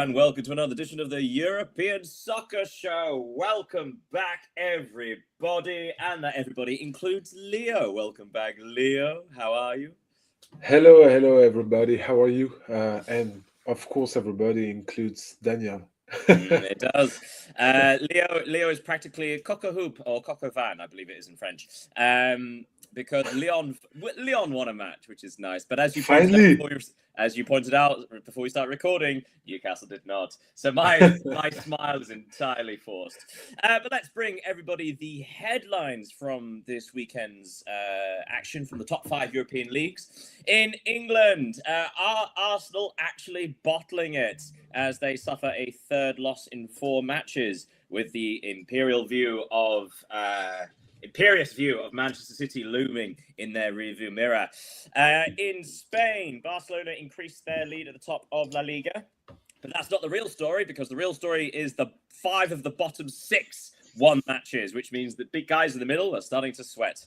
and welcome to another edition of the European Soccer Show. Welcome back, everybody, and that everybody includes Leo. Welcome back, Leo. How are you? Hello, everybody. How are you? And of course, everybody includes Daniel. It does. Leo is practically a coq hoop or coq van, I believe it is in French. Because Leon won a match, which is nice. But as you pointed out before we start recording, Newcastle did not. So my smile is entirely forced. But let's bring everybody the headlines from this weekend's action from the top 5 European leagues. In England, are Arsenal actually bottling it as they suffer a third loss in 4 matches, with the imperious view of Manchester City looming in their rearview mirror. In Spain, Barcelona increased their lead at the top of La Liga. But that's not the real story, because the real story is the 5 of the bottom 6 won matches, which means the big guys in the middle are starting to sweat,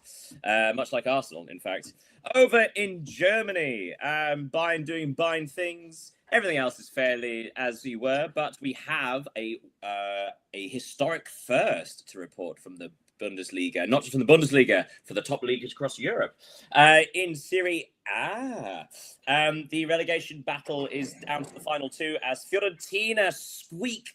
much like Arsenal, in fact. Over in Germany, Bayern doing Bayern things. Everything else is fairly as you were, but we have a historic first to report from the Bundesliga, not just from the Bundesliga, for the top leagues across Europe. In Serie A, the relegation battle is down to the final 2 as Fiorentina squeak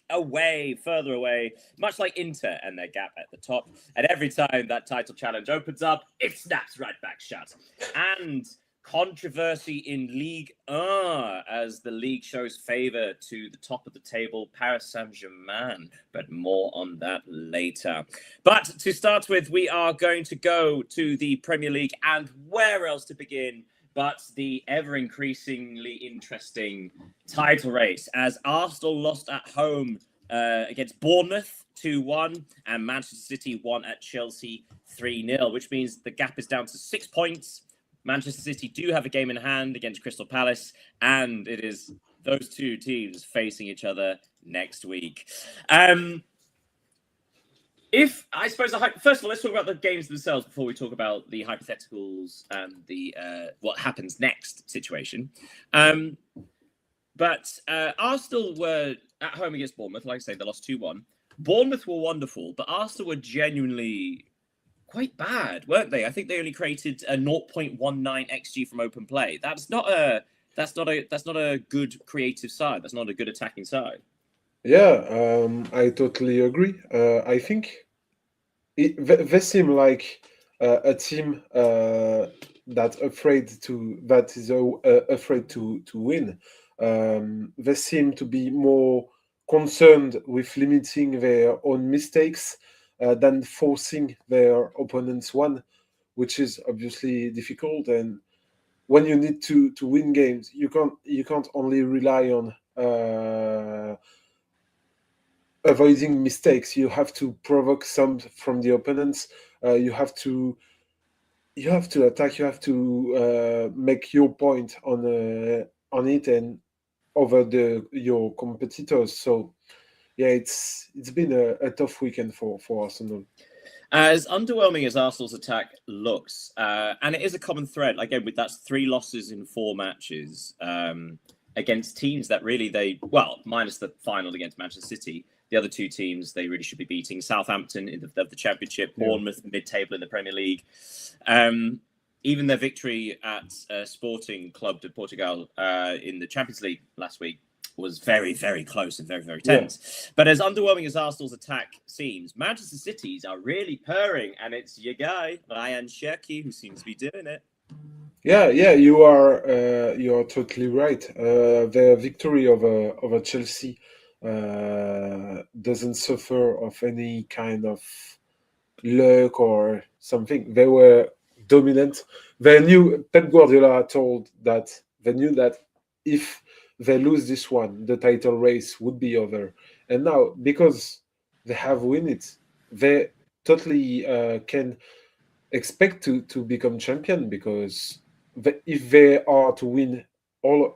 further away, much like Inter and their gap at the top. And every time that title challenge opens up, it snaps right back shut. And controversy in Ligue 1 as the league shows favour to the top of the table, Paris Saint-Germain, but more on that later. But to start with, we are going to go to the Premier League, and where else to begin but the ever-increasingly interesting title race, as Arsenal lost at home against Bournemouth 2-1, and Manchester City won at Chelsea 3-0, which means the gap is down to 6 points. Manchester City do have a game in hand against Crystal Palace, and it is those two teams facing each other next week. First of all, let's talk about the games themselves before we talk about the hypotheticals and the what happens next situation. But Arsenal were at home against Bournemouth. Like I say, they lost 2-1. Bournemouth were wonderful, but Arsenal were genuinely quite bad, weren't they? I think they only created a 0.19 xG from open play. That's not a good creative side. That's not a good attacking side. Yeah, I totally agree. I think they seem like a team that is afraid to win. They seem to be more concerned with limiting their own mistakes than forcing their opponents one, which is obviously difficult. And when you need to win games, you can't only rely on avoiding mistakes. You have to provoke some from the opponents. You have to attack. You have to make your point on it and over your competitors. So yeah, it's been a tough weekend for Arsenal. As underwhelming as Arsenal's attack looks, and it is a common thread, again, that's 3 losses in 4 matches against teams that really minus the final against Manchester City, the other 2 teams they really should be beating. Southampton in the Championship, Bournemouth mid-table in the Premier League. Even their victory at Sporting Club de Portugal in the Champions League last week was very, very close and very, very tense. Yeah. But as underwhelming as Arsenal's attack seems, Manchester City's are really purring, and it's your guy, Ryan Cherki, who seems to be doing it. Yeah, you are totally right. Their victory over Chelsea doesn't suffer of any kind of luck or something. They were dominant. Pep Guardiola they knew that if they lose this one, the title race would be over. And now, because they have won it, they totally can expect to become champion, because if they are to win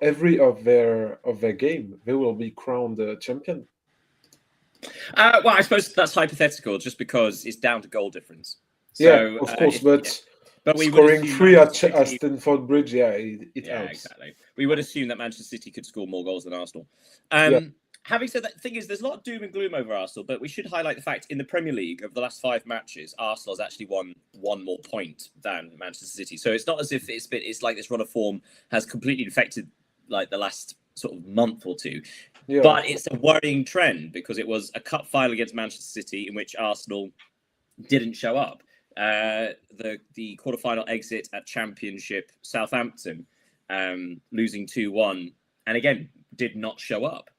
every of their game, they will be crowned champion. Well, I suppose that's hypothetical, just because it's down to goal difference. So, of course, but we scoring 3 at Stamford Bridge, it helps. Exactly. We would assume that Manchester City could score more goals than Arsenal. having said that, the thing is, there's a lot of doom and gloom over Arsenal, but we should highlight the fact in the Premier League, over the last 5 matches, Arsenal has actually won 1 more point than Manchester City. So it's not as if it's like this run of form has completely affected like the last sort of month or two. Yeah. But it's a worrying trend because it was a cup final against Manchester City in which Arsenal didn't show up. The quarterfinal exit at Championship Southampton, losing 2-1, and again did not show up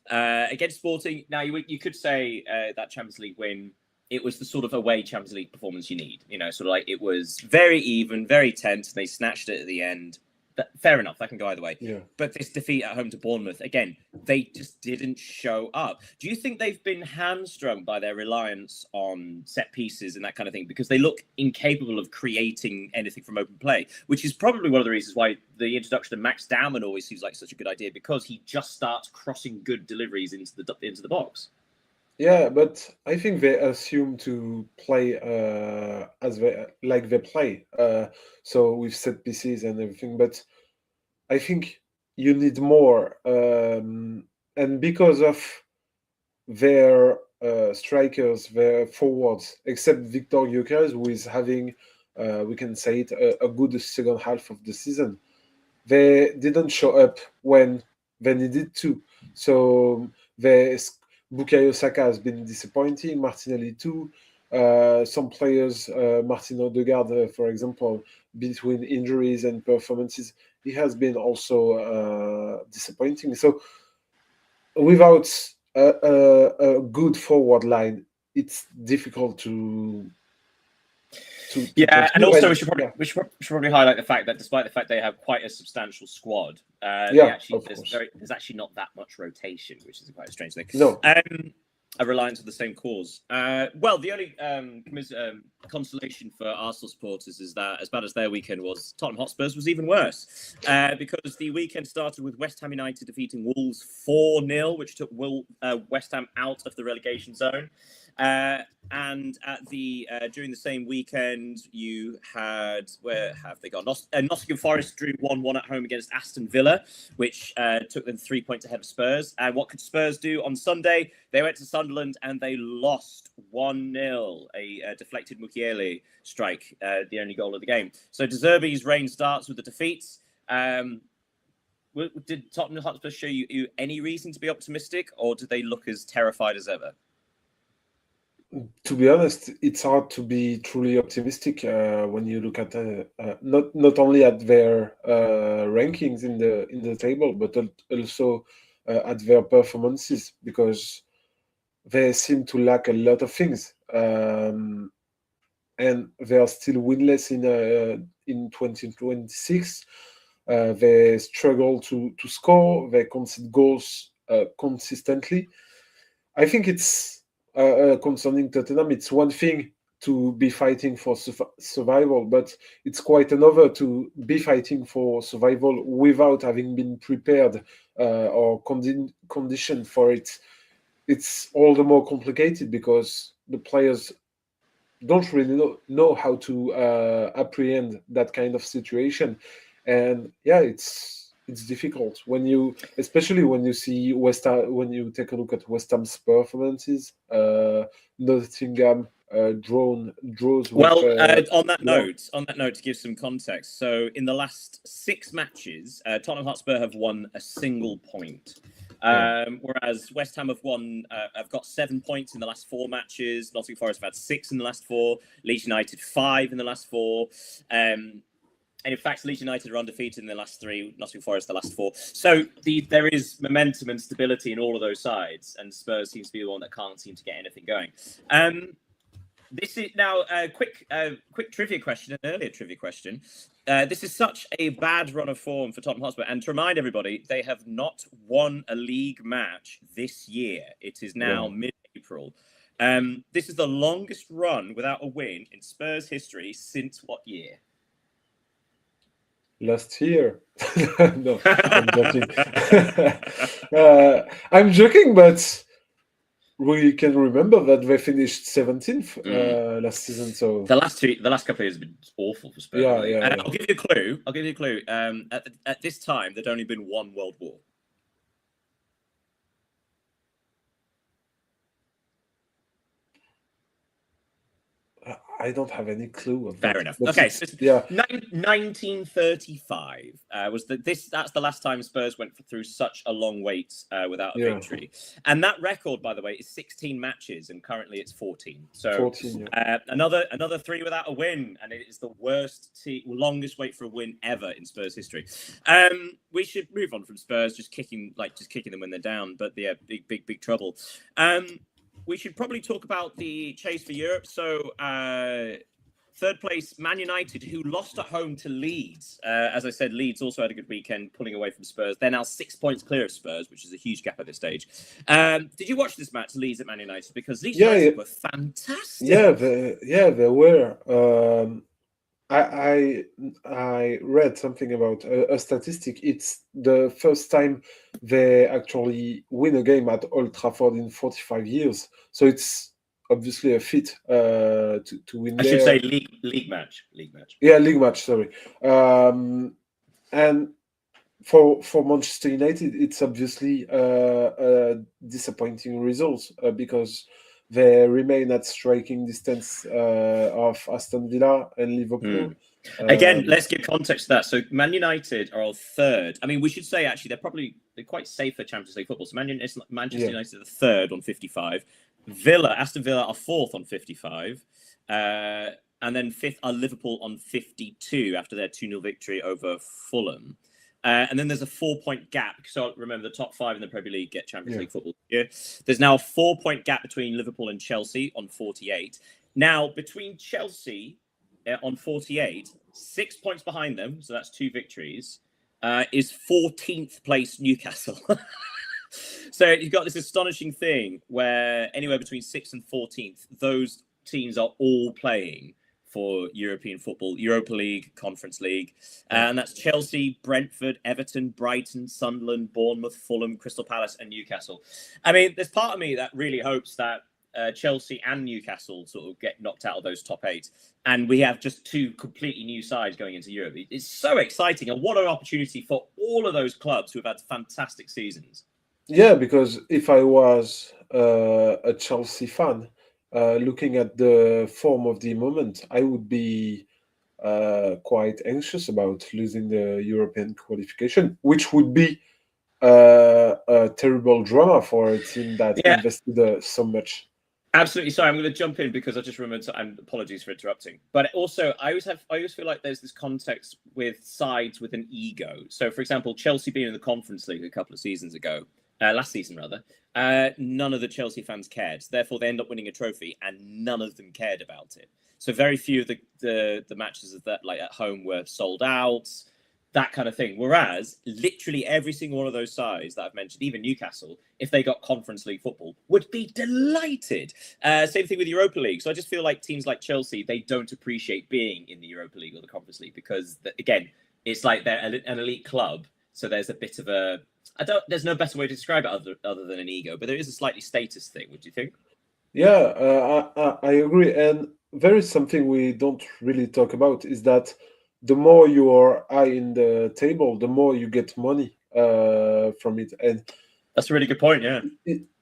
against Sporting. Now you could say that Champions League win, it was the sort of away Champions League performance you need. You know, sort of like it was very even, very tense. They snatched it at the end. But fair enough, that can go either way. Yeah. But this defeat at home to Bournemouth, again, they just didn't show up. Do you think they've been hamstrung by their reliance on set pieces and that kind of thing? Because they look incapable of creating anything from open play, which is probably one of the reasons why the introduction of Max Dowman always seems like such a good idea, because he just starts crossing good deliveries into the box. Yeah, but I think they assume to play as they play. So with set pieces and everything. But I think you need more, and because of their strikers, their forwards, except Victor Gyökeres, who is having, we can say it, a good second half of the season, they didn't show up when they needed to. So Bukayo Saka has been disappointing, Martinelli too. Some players, Martin Odegaard, for example, between injuries and performances, he has been also disappointing. So without a good forward line, it's difficult to yeah, and continue. also we should probably highlight the fact that despite the fact they have quite a substantial squad, there's actually not that much rotation, which is quite a strange thing. No. A reliance on the same cause. Well, the only consolation for Arsenal supporters is that, as bad as their weekend was, Tottenham Hotspur's was even worse, because the weekend started with West Ham United defeating Wolves 4-0, which took West Ham out of the relegation zone. And at the during the same weekend, you had, where have they gone? Nottingham Forest drew 1-1 at home against Aston Villa, which took them 3 points ahead of Spurs. And what could Spurs do on Sunday? They went to Sunderland and they lost 1-0. A deflected Mukiele strike, the only goal of the game. So De Zerbi's reign starts with the defeats. Did Tottenham Hotspur show you any reason to be optimistic, or did they look as terrified as ever? To be honest, it's hard to be truly optimistic when you look at not only at their rankings in the table, but also at their performances, because they seem to lack a lot of things, and they are still winless in 2026. They struggle to score. They concede goals consistently. I think it's concerning Tottenham. It's one thing to be fighting for survival, but it's quite another to be fighting for survival without having been prepared or conditioned for it. It's all the more complicated because the players don't really know how to apprehend that kind of situation, and yeah, it's difficult especially when you see when you take a look at West Ham's performances. Nottingham draws. On that note, to give some context, so in the last 6 matches, Tottenham Hotspur have won a single point. Whereas West Ham have got 7 points in the last 4 matches. Nottingham Forest have had 6 in the last 4. Leeds United 5 in the last 4. And in fact, Leeds United are undefeated in the last 3. Nottingham Forest the last 4. So there is momentum and stability in all of those sides, and Spurs seems to be the one that can't seem to get anything going. This is now a quick trivia question, an earlier trivia question. This is such a bad run of form for Tottenham Hotspur. And to remind everybody, they have not won a league match this year. It is now mid-April. This is the longest run without a win in Spurs history since what year? Last year. No, I'm joking. I'm joking, but we can remember that they finished 17th last season. So the last couple of years have been awful for Spurs. Yeah. I'll give you a clue. At this time, there'd only been one world war. I don't have any clue of Fair that. enough. But Okay, so yeah, 1935 was that's the last time Spurs went through such a long wait without a victory. And that record, by the way, is 16 matches, and currently it's 14. So 14. another 3 without a win, and it is the longest wait for a win ever in Spurs history. We should move on from Spurs just kicking them when they're down, but yeah, big trouble. We should probably talk about the chase for Europe. So, third place, Man United, who lost at home to Leeds. As I said, Leeds also had a good weekend, pulling away from Spurs. They're now 6 points clear of Spurs, which is a huge gap at this stage. Did you watch this match, Leeds at Man United? Because Leeds United were fantastic. Yeah, they were. I read something about a statistic. It's the first time they actually win a game at Old Trafford in 45 years. So it's obviously a feat to win. I should say league match. Yeah, league match. Sorry. And for Manchester United, it's obviously a disappointing result because they remain at striking distance of Aston Villa and Liverpool. Again, let's give context to that. So Man United are third. I mean, we should say actually they're quite safe for Champions League football. So Manchester United are third on 55. Aston Villa are fourth on 55. And then fifth are Liverpool on 52 after their 2-0 victory over Fulham. And then there's a 4-point gap. So remember, the top 5 in the Premier League get Champions League football. Yeah. There's now a 4-point gap between Liverpool and Chelsea on 48. Now, between Chelsea on 48, 6 points behind them, so that's 2 victories, is 14th place Newcastle. So you've got this astonishing thing where anywhere between 6th and 14th, those teams are all playing for European football, Europa League, Conference League. And that's Chelsea, Brentford, Everton, Brighton, Sunderland, Bournemouth, Fulham, Crystal Palace, and Newcastle. I mean, there's part of me that really hopes that Chelsea and Newcastle sort of get knocked out of those top 8. And we have just 2 completely new sides going into Europe. It's so exciting. And what an opportunity for all of those clubs who have had fantastic seasons. Yeah, because if I was a Chelsea fan, looking at the form of the moment, I would be quite anxious about losing the European qualification, which would be a terrible drama for a team that invested so much. Absolutely. Sorry, I'm going to jump in because I just remembered, and apologies for interrupting. But also, I always feel like there's this context with sides with an ego. So, for example, Chelsea being in the Conference League a couple of seasons ago, last season rather, none of the Chelsea fans cared. Therefore, they end up winning a trophy, and none of them cared about it. So, very few of the matches of that, like at home, were sold out. That kind of thing. Whereas literally every single one of those sides that I've mentioned, even Newcastle, if they got Conference League football, would be delighted. Same thing with Europa League. So I just feel like teams like Chelsea, they don't appreciate being in the Europa League or the Conference League because, again, it's like they're an elite club. So there's a bit of there's no better way to describe it other than an ego, but there is a slightly status thing. Would you think? Yeah, I agree. And there is something we don't really talk about is that the more you are high in the table, the more you get money from it. And that's a really good point. Yeah.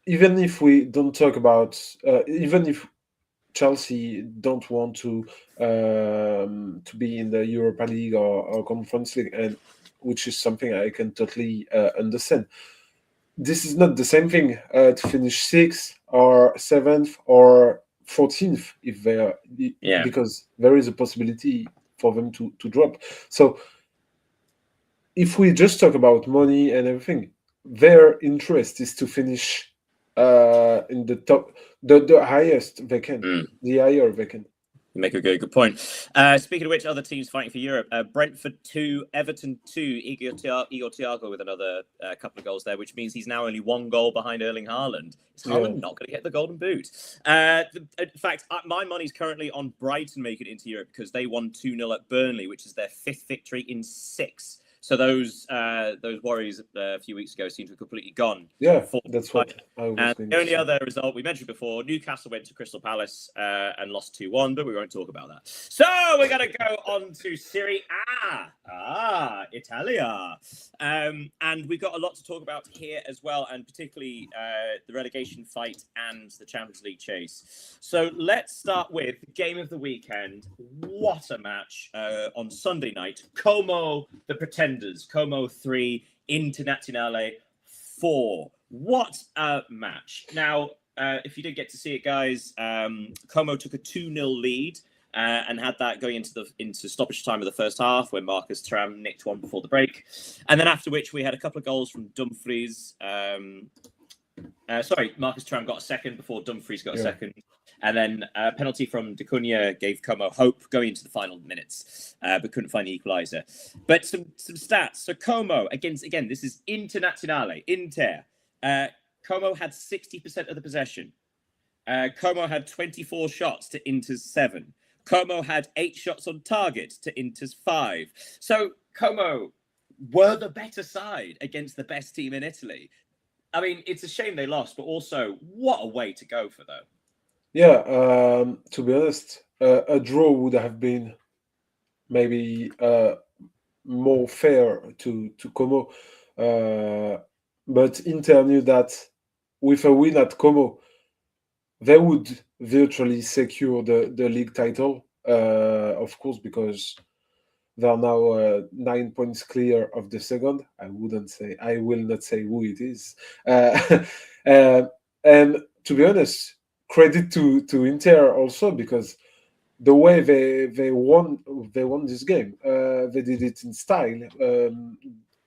Even if we don't talk about, even if Chelsea don't want to be in the Europa League or Conference League, and which is something I can totally understand. This is not the same thing to finish 6th or 7th or 14th if they are, because there is a possibility for them to drop. So if we just talk about money and everything, their interest is to finish in the top, the highest they can, the higher they can. You make a good point. Speaking of which, other teams fighting for Europe, Brentford 2, Everton 2, Igor Thiago with another couple of goals there, which means he's now only 1 goal behind Erling Haaland. Is Haaland not going to get the golden boot? In fact, my money's currently on Brighton making it into Europe because they won 2-0 at Burnley, which is their 5th victory in 6. So those worries a few weeks ago seem to have completely gone. Yeah, that's what I was And going the to only say. other result we mentioned before, Newcastle went to Crystal Palace and lost 2-1, but we won't talk about that. So we're going to go on to Serie A, Italia. And we've got a lot to talk about here as well, and particularly the relegation fight and the Champions League chase. So let's start with the game of the weekend. What a match on Sunday night. Como, the Pretenders. Como 3, Internazionale 4. What a match. Now, if you did get to see it, guys, Como took a 2-0 lead and had that going into stoppage time of the first half when Marcus Thuram nicked one before the break. And then after which we had a couple of goals from Dumfries. Marcus Thuram got a second before Dumfries got a second. And then a penalty from De Cunha gave Como hope going into the final minutes, but couldn't find the equaliser. But some stats. So Como, again, this is Internazionale, Inter. Como had 60% of the possession. Como had 24 shots to Inter's 7. Como had 8 shots on target to Inter's 5. So Como were the better side against the best team in Italy. I mean, it's a shame they lost, but also what a way to go for them. Yeah, to be honest, a draw would have been maybe more fair to Como. But Inter knew that with a win at Como, they would virtually secure the league title, of course, because they are now 9 points clear of the second. I will not say who it is. And to be honest, credit to Inter also, because the way they won this game, they did it in style.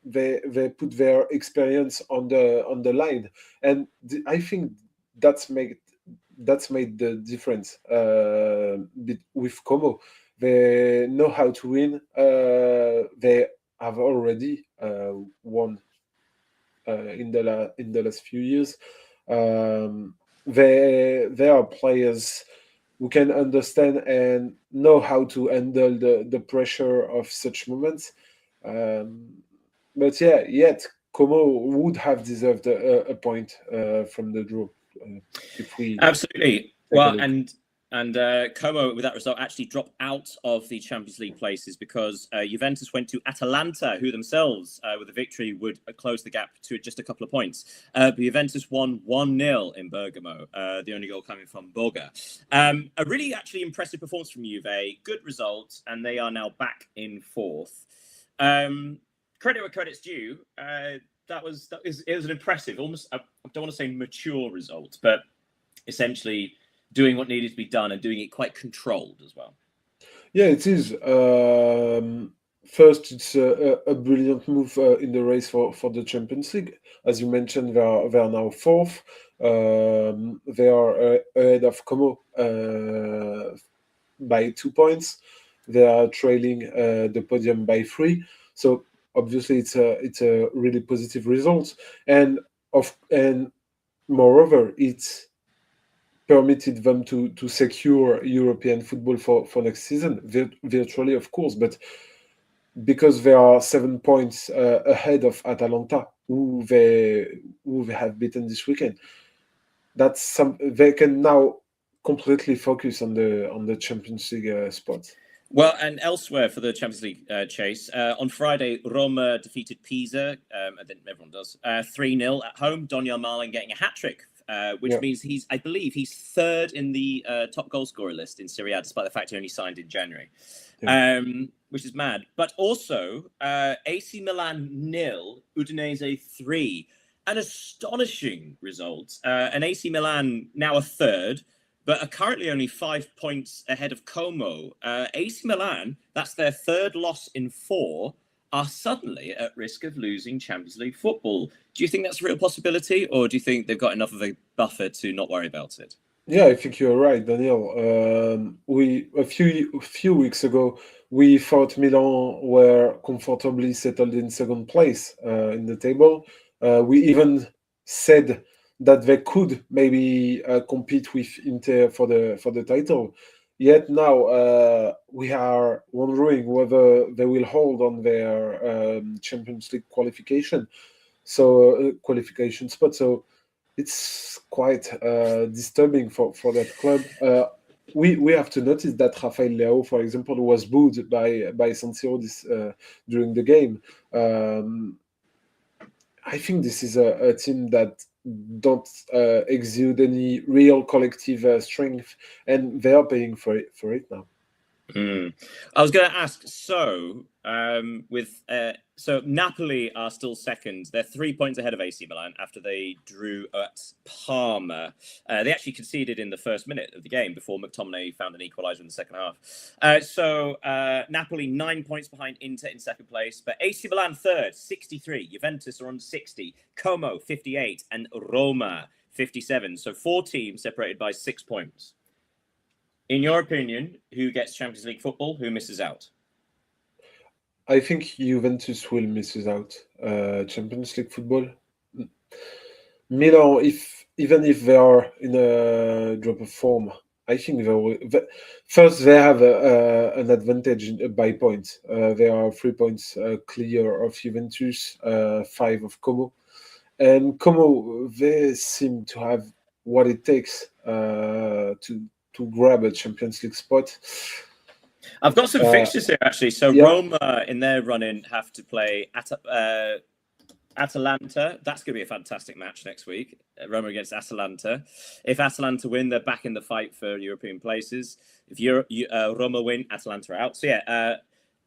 They put their experience on the line, and I think that's made the difference with Como. They know how to win. They have already won in the last few years. They are players who can understand and know how to handle the pressure of such moments. But yet Como would have deserved a point from the draw if we absolutely. Well, and Como, with that result, actually dropped out of the Champions League places because Juventus went to Atalanta, who themselves, with a victory, would close the gap to just a couple of points. But Juventus won 1-0 in Bergamo, the only goal coming from Boga. A really actually impressive performance from Juve, good result, and they are now back in fourth. Credit where credit's due. It was an impressive, almost, I don't want to say mature result, but essentially doing what needed to be done and doing it quite controlled as well. Yeah, it is. First, it's a brilliant move in the race for the Champions League. As you mentioned, they are now fourth. They are ahead of Como by 2 points. They are trailing the podium by 3. So obviously, it's a really positive result, and moreover, it's permitted them to secure European football for next season, virtually, of course, but because they are 7 points ahead of Atalanta, who they have beaten this weekend. They can now completely focus on the Champions League spot. Well, and elsewhere for the Champions League chase, on Friday, Roma defeated Pisa, I think everyone does, 3-0 at home. Donyell Malen getting a hat-trick, which means I believe he's third in the top goal scorer list in Serie A, despite the fact he only signed in January, which is mad. But also, AC Milan 0, Udinese 3. An astonishing result. And AC Milan now a third, but are currently only 5 points ahead of Como. AC Milan, that's their third loss in 4, are suddenly at risk of losing Champions League football. Do you think that's a real possibility, or do you think they've got enough of a buffer to not worry about it? Yeah, I think you're right, Daniel. A few weeks ago, we thought Milan were comfortably settled in second place in the table. We even said that they could maybe compete with Inter for the title. Yet now we are wondering whether they will hold on their Champions League qualification, qualification spot. So it's quite disturbing for that club. We have to notice that Rafael Leao, for example, was booed by San Siro during the game. I think this is a team that don't exude any real collective strength, and they are paying for it now. I was going to ask. So, so Napoli are still second. They're 3 points ahead of AC Milan after they drew at Parma. They actually conceded in the first minute of the game before McTominay found an equaliser in the second half. So Napoli 9 points behind Inter in second place, but AC Milan third, 63. Juventus are on 60. Como 58, and Roma 57. So 4 teams separated by 6 points. In your opinion, who gets Champions League football? Who misses out? I think Juventus will miss out Champions League football. Milan, even if they are in a drop of form, I think they will. First, they have an advantage by points. They are 3 points clear of Juventus, 5 of Como, and Como they seem to have what it takes to grab a Champions League spot. I've got some fixtures here, actually. So yeah. Roma, in their run-in, have to play Atalanta. That's going to be a fantastic match next week. Roma against Atalanta. If Atalanta win, they're back in the fight for European places. If Roma win, Atalanta are out. So yeah,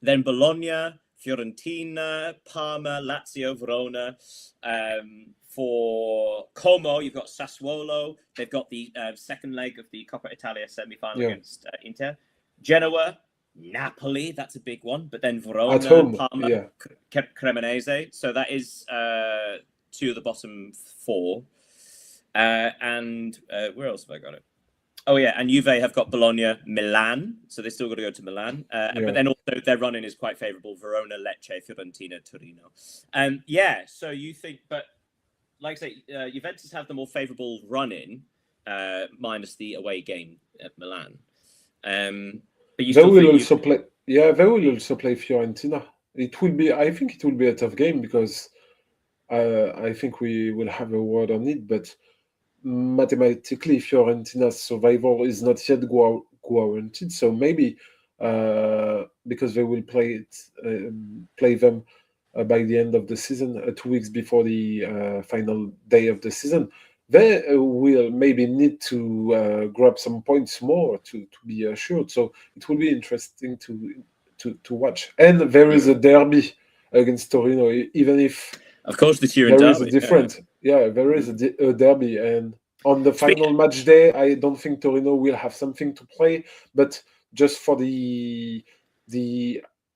then Bologna, Fiorentina, Parma, Lazio, Verona. For Como, you've got Sassuolo. They've got the second leg of the Coppa Italia semi-final against Inter. Genoa, Napoli, that's a big one. But then Verona, Parma, Cremonese. So that is 2 of the bottom 4. And where else have I got it? Oh, yeah, and Juve have got Bologna, Milan. So they still got to go to Milan. But then also their running is quite favourable. Verona, Lecce, Fiorentina, Torino. So you think... but. Like I say, Juventus have the more favourable run-in, minus the away game at Milan. But you they will also play. Yeah, they will also play Fiorentina. It will be. I think it will be a tough game because I think we will have a word on it. But mathematically, Fiorentina's survival is not yet guaranteed. So maybe because they will play them. By the end of the season, 2 weeks before the final day of the season, they will maybe need to grab some points more to be assured. So it will be interesting to watch. And there is a derby against Torino, even if of course there is a different. There is a derby, and on the final match day, I don't think Torino will have something to play, but just for the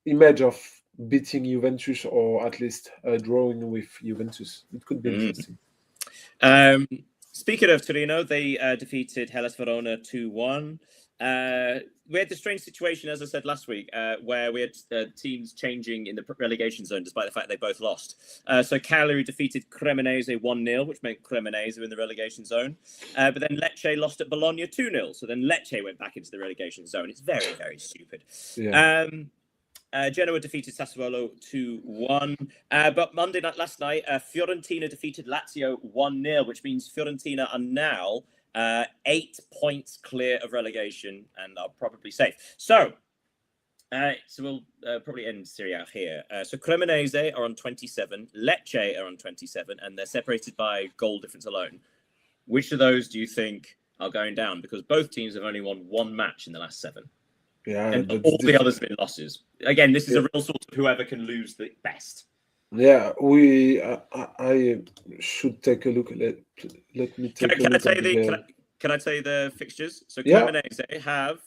image of beating Juventus, or at least drawing with Juventus, it could be interesting. Speaking of Torino, they defeated Hellas Verona 2-1. We had the strange situation, as I said last week, where we had teams changing in the relegation zone, despite the fact they both lost. So Cagliari defeated Cremonese 1-0, which meant Cremonese were in the relegation zone. But then Lecce lost at Bologna 2-0. So then Lecce went back into the relegation zone. It's very, very stupid. Yeah. Genoa defeated Sassuolo 2-1. But Monday night, last night, Fiorentina defeated Lazio 1-0, which means Fiorentina are now 8 points clear of relegation and are probably safe. So we'll probably end Serie A here. So Cremonese are on 27, Lecce are on 27, and they're separated by goal difference alone. Which of those do you think are going down? Because both teams have only won 1 match in the last 7. Yeah, and all the others have been losses. Again, this is a real sort of whoever can lose the best. Yeah, I should take a look. Let me take a look. Can I tell you the fixtures? So Cremonese have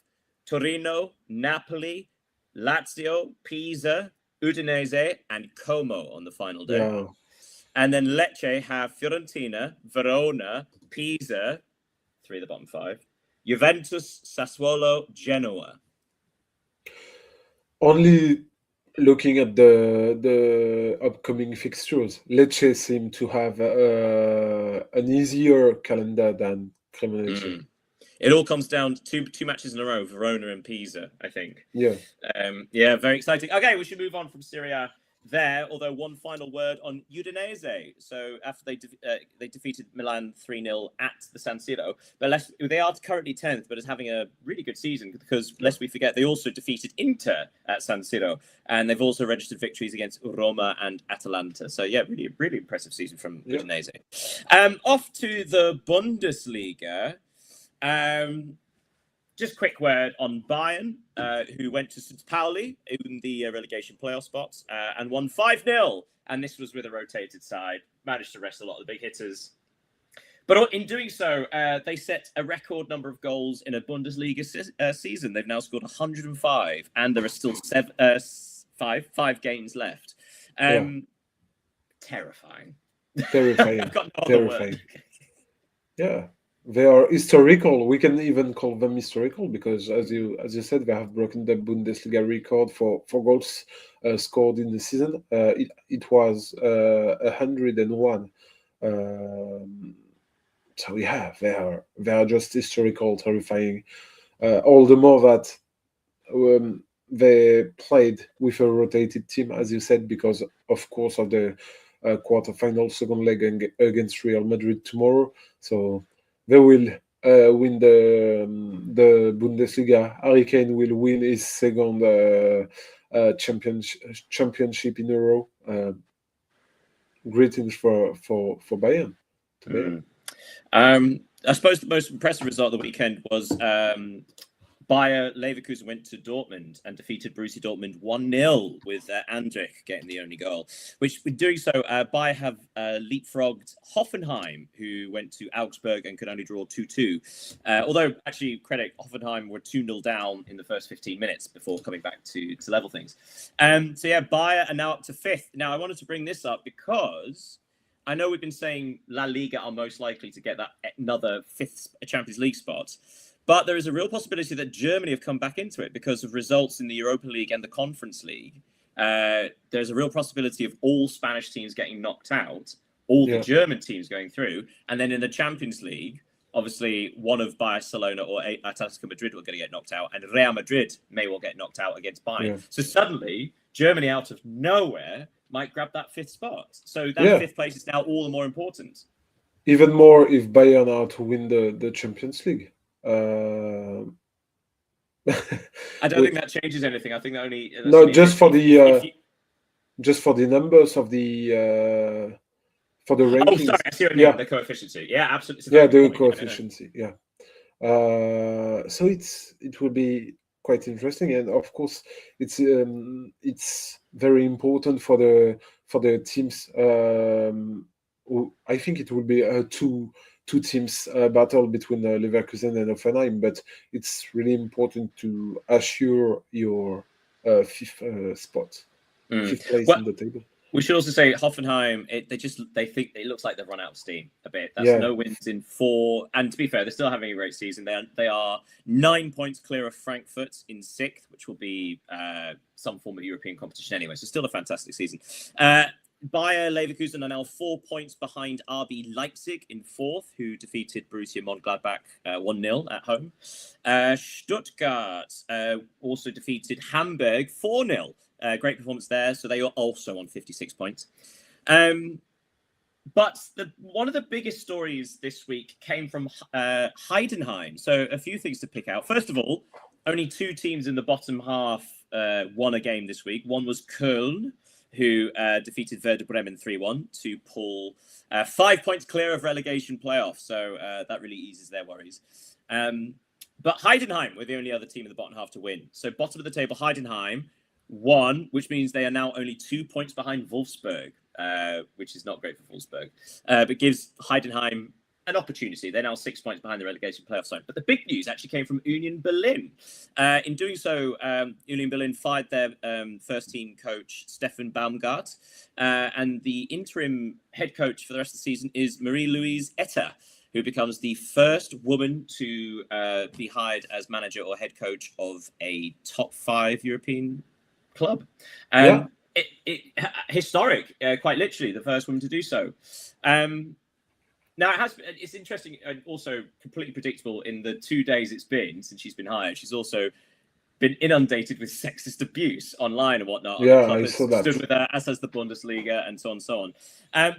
Torino, Napoli, Lazio, Pisa, Udinese, and Como on the final day. Yeah. And then Lecce have Fiorentina, Verona, Pisa, 3 of the bottom 5, Juventus, Sassuolo, Genoa. Only looking at the upcoming fixtures, Lecce seem to have an easier calendar than Cremonese. It all comes down to two matches in a row, Verona and Pisa, I think. Yeah. Yeah, very exciting. Okay, we should move on from Serie A there, although one final word on Udinese. So after they defeated Milan 3-0 at the San Siro, but they are currently 10th, but is having a really good season because, lest we forget, they also defeated Inter at San Siro, and they've also registered victories against Roma and Atalanta. So yeah, really, really impressive season from Udinese. Off to the Bundesliga. Just quick word on Bayern, who went to St. Pauli in the relegation playoff spots and won 5-0. And this was with a rotated side. Managed to rest a lot of the big hitters. But in doing so, they set a record number of goals in a Bundesliga season. They've now scored 105, and there are still five games left. Terrifying. Terrifying. I've got no Terrifying. word. Yeah. They are historical. We can even call them historical because, as you said, they have broken the Bundesliga record for goals scored in the season. It was 101. So yeah, they are just historical, terrifying. All the more that they played with a rotated team, as you said, because of course of the quarterfinal second leg against Real Madrid tomorrow. So they will win the Bundesliga. Harry Kane will win his second championship in a row. Greetings for Bayern. I suppose the most impressive result of the weekend was Bayer Leverkusen went to Dortmund and defeated Borussia Dortmund 1-0 with Andrich getting the only goal. Which, in doing so, Bayer have leapfrogged Hoffenheim, who went to Augsburg and could only draw 2-2. Although, actually, credit, Hoffenheim were 2-0 down in the first 15 minutes before coming back to level things. So, yeah, Bayer are now up to 5th. Now, I wanted to bring this up because I know we've been saying La Liga are most likely to get that another 5th Champions League spot. But there is a real possibility that Germany have come back into it because of results in the Europa League and the Conference League. There's a real possibility of all Spanish teams getting knocked out, all the German teams going through, and then in the Champions League, obviously one of Barcelona or Atletico Madrid will get knocked out, and Real Madrid may well get knocked out against Bayern. Yeah. So suddenly, Germany out of nowhere might grab that 5th spot. So that 5th place is now all the more important. Even more if Bayern are to win the Champions League. I don't think that changes anything. I think that only just for the numbers of the for the rankings. Oh, sorry, I see what you mean. The coefficient. Yeah, absolutely. The coefficient. Yeah. So it will be quite interesting, and of course it's very important for the teams. I think it will be two teams battle between Leverkusen and Hoffenheim, but it's really important to assure your 5th spot, 5th place in the table. We should also say Hoffenheim. They think it looks like they've run out of steam a bit. That's no wins in 4, and to be fair, they're still having a great season. They are 9 points clear of Frankfurt in 6th, which will be some form of European competition anyway. So still a fantastic season. Bayer Leverkusen are now 4 points behind RB Leipzig in 4th, who defeated Borussia Mönchengladbach 1-0 at home. Stuttgart also defeated Hamburg 4-0. Great performance there, so they are also on 56 points. But one of the biggest stories this week came from Heidenheim. So a few things to pick out. First of all, only 2 teams in the bottom half won a game this week. One was Köln, who defeated Werder Bremen 3-1 to pull 5 points clear of relegation playoffs. So that really eases their worries. But Heidenheim were the only other team in the bottom half to win. So bottom of the table, Heidenheim won, which means they are now only 2 points behind Wolfsburg, which is not great for Wolfsburg, but gives Heidenheim an opportunity. They're now 6 points behind the relegation playoff zone. But the big news actually came from Union Berlin. In doing so, Union Berlin fired their first team coach, Stefan Baumgart, and the interim head coach for the rest of the season is Marie-Louise Etter, who becomes the first woman to be hired as manager or head coach of a top 5 European club. Historic, quite literally, the first woman to do so. Now it's interesting and also completely predictable. In the 2 days it's been since she's been hired, she's also been inundated with sexist abuse online and whatnot. Yeah, The club I has saw that. stood with her, as has the Bundesliga, and so on and so on.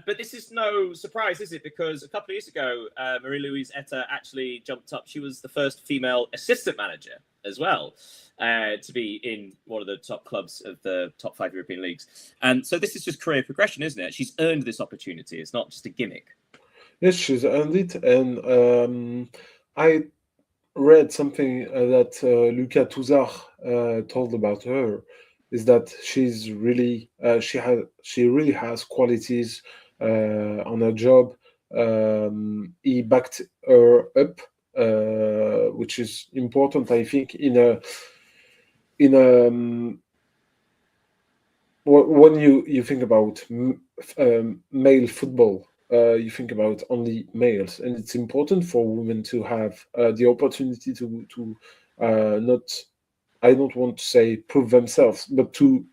But this is no surprise, is it? Because a couple of years ago, Marie-Louise Etta actually jumped up. She was the first female assistant manager as well to be in one of the top clubs of the top 5 European leagues. And so this is just career progression, isn't it? She's earned this opportunity. It's not just a gimmick. Yes, she's earned it, and I read something that Luca Touzard told about her is that she's really she really has qualities on her job. He backed her up, which is important, I think, in a when you think about male football. You think about only males, and it's important for women to have the opportunity to not, I don't want to say prove themselves, but to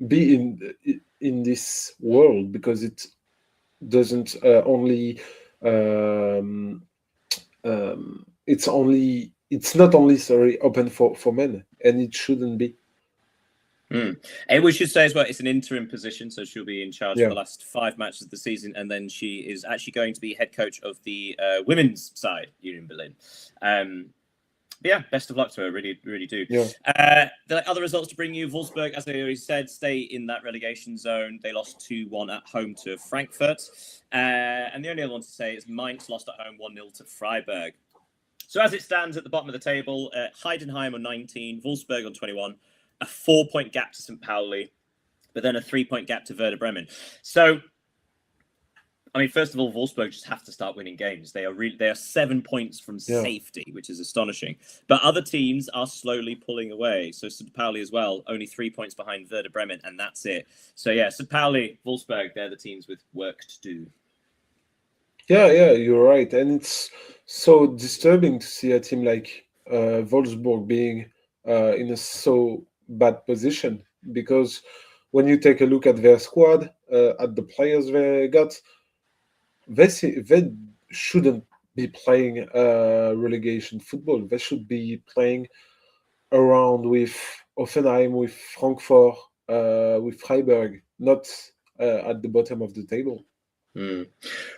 be in this world, because it doesn't only it's not only, sorry, open for men, and it shouldn't be. And we should say as well, it's an interim position, so she'll be in charge for Yeah. the last 5 matches of the season, and then she is actually going to be head coach of the women's side, Union Berlin. But yeah, best of luck to her, really, really do. Yeah. The other results to bring you: Wolfsburg, as I already said, stay in that relegation zone. They lost 2-1 at home to Frankfurt. And the only other one to say is Mainz lost at home 1-0 to Freiburg. So as it stands at the bottom of the table, Heidenheim on 19, Wolfsburg on 21, a 4-point gap to St. Pauli, but then a 3-point gap to Werder Bremen. So, I mean, first of all, Wolfsburg just have to start winning games. They are 7 points from safety, which is astonishing. But other teams are slowly pulling away. So St. Pauli as well, only 3 points behind Werder Bremen, and that's it. So yeah, St. Pauli, Wolfsburg, they're the teams with work to do. Yeah, you're right. And it's so disturbing to see a team like Wolfsburg being in a so bad position, because when you take a look at their squad, at the players they got, they shouldn't be playing relegation football. They should be playing around with Offenheim, with Frankfurt, with Freiburg, not at the bottom of the table.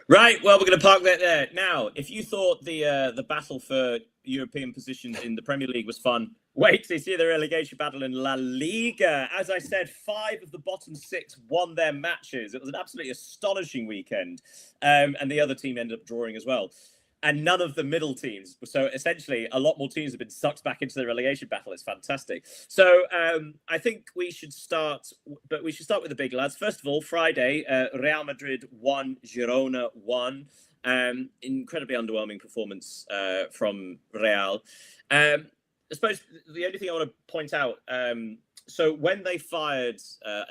Right, well, we're going to park that there. Now, if you thought the battle for European positions in the Premier League was fun, wait till you see the relegation battle in La Liga. As I said, 5 of the bottom 6 won their matches. It was an absolutely astonishing weekend, and the other team ended up drawing as well. And none of the middle teams. So essentially, a lot more teams have been sucked back into the relegation battle. It's fantastic. So I think we should start, but we should start with the big lads. First of all, Friday, Real Madrid 1, Girona 1. Incredibly underwhelming performance from Real. I suppose the only thing I want to point out, so when they fired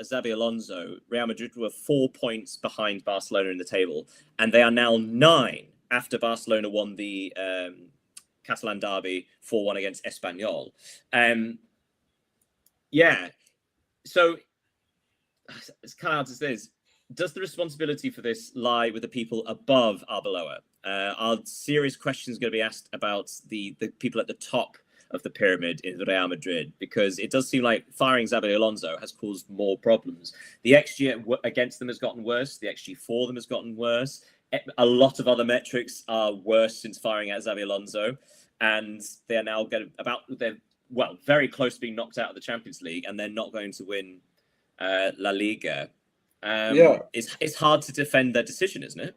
Xabi Alonso, Real Madrid were 4 points behind Barcelona in the table, and they are now 9 after Barcelona won the Catalan derby 4-1 against Espanyol. Yeah, so it's kind of hard to say. Does the responsibility for this lie with the people above Arbeloa? Are serious questions going to be asked about the people at the top of the pyramid in Real Madrid? Because it does seem like firing Xabi Alonso has caused more problems. The XG against them has gotten worse. The XG for them has gotten worse. A lot of other metrics are worse since firing out Xabi Alonso, and they are now very close to being knocked out of the Champions League, and they're not going to win La Liga. It's hard to defend their decision, isn't it?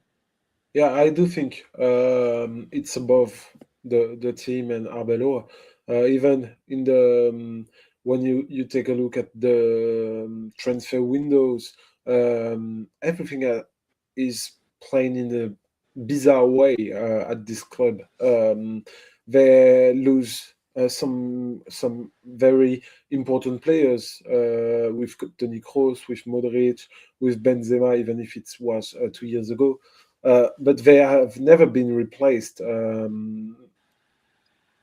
Yeah, I do think it's above the team and Arbeloa. Even in the when you take a look at the transfer windows, everything is playing in a bizarre way at this club. They lose some very important players with Toni Kroos, with Modric, with Benzema, even if it was 2 years ago. But they have never been replaced.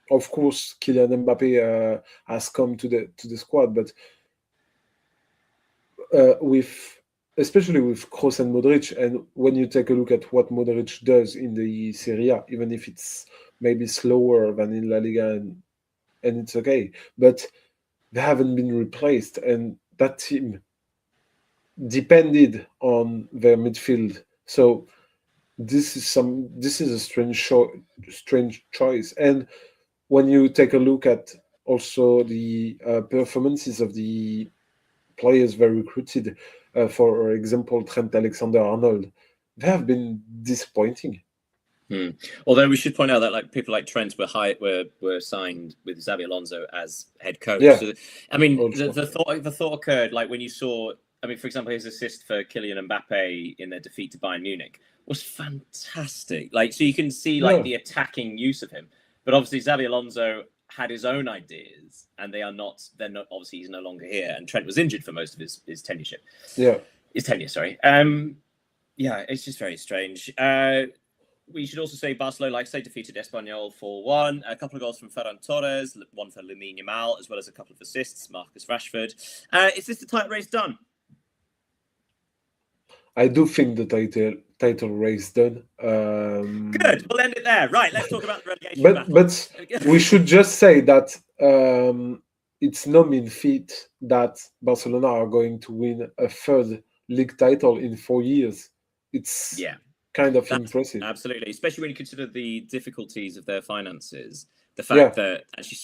Of course, Kylian Mbappe has come to the squad, but with especially with Kroos and Modric. And when you take a look at what Modric does in the Serie A, even if it's maybe slower than in La Liga, and it's okay, but they haven't been replaced, and that team depended on their midfield. So this is a strange choice. And when you take a look at also the performances of the players they recruited, for example, Trent Alexander-Arnold, they have been disappointing. Although we should point out that like people like Trent were signed with Xabi Alonso as head coach. Yeah, So, I mean, also. the thought occurred like when you saw. I mean, for example, his assist for Kylian Mbappe in their defeat to Bayern Munich was fantastic. Like, so you can see like Yeah. the attacking use of him. But obviously, Xabi Alonso had his own ideas, and they're not. Obviously, he's no longer here, and Trent was injured for most of his tenureship. Yeah. His tenure, sorry. Yeah, it's just very strange. We should also say Barcelona, like I say, defeated Espanyol 4-1. A couple of goals from Ferran Torres, one for Lamine Yamal, as well as a couple of assists, Marcus Rashford. Is this the title race done? I do think the title race done. Good. We'll end it there. Right. Let's talk about the relegation battle. But we should just say that it's no mean feat that Barcelona are going to win a third league title in 4 years. It's kind of impressive. Absolutely, especially when you consider the difficulties of their finances. The fact that actually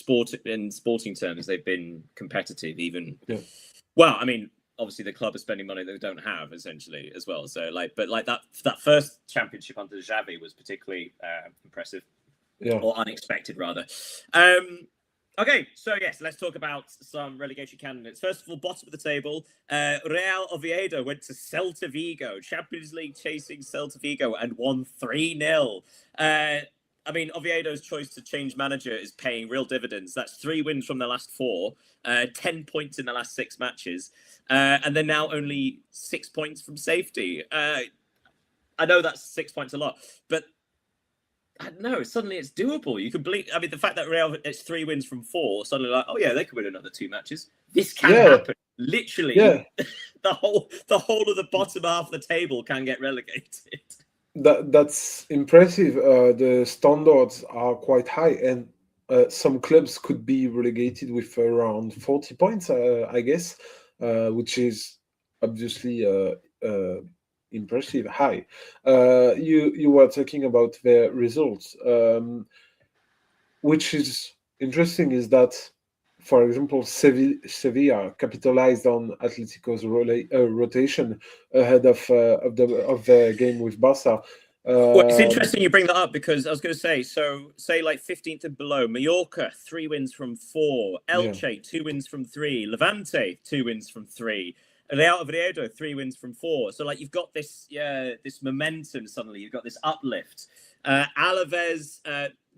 in sporting terms, they've been competitive even. Yeah. Well, I mean, obviously the club is spending money they don't have essentially as well. So but that first championship under Xavi was particularly impressive, or unexpected rather. Okay, so yes, let's talk about some relegation candidates. First of all, bottom of the table, Real Oviedo went to Celta Vigo, Champions League chasing Celta Vigo, and won 3-0. I mean, Oviedo's choice to change manager is paying real dividends. That's 3 wins from their last 4, 10 points in the last 6 matches, and they're now only 6 points from safety. I know that's 6 points a lot, but I don't know. Suddenly it's doable. You can believe. I mean, the fact that Real it's 3 wins from 4. Suddenly, like, oh yeah, they could win another 2 matches. This can happen. Literally, the whole of the bottom half of the table can get relegated. That's impressive. The standards are quite high, and some clubs could be relegated with around 40 points, I guess, which is obviously impressive high. You were talking about their results, which is interesting is that, for example, Sevilla capitalized on Atletico's rotation ahead of the game with Barca. Well, it's interesting you bring that up because I was going to say like 15th and below, Mallorca 3 wins from 4, Elche 2 wins from 3, Levante 2 wins from 3. Real Oviedo 3 wins from 4. So like you've got this momentum suddenly. You've got this uplift. Alaves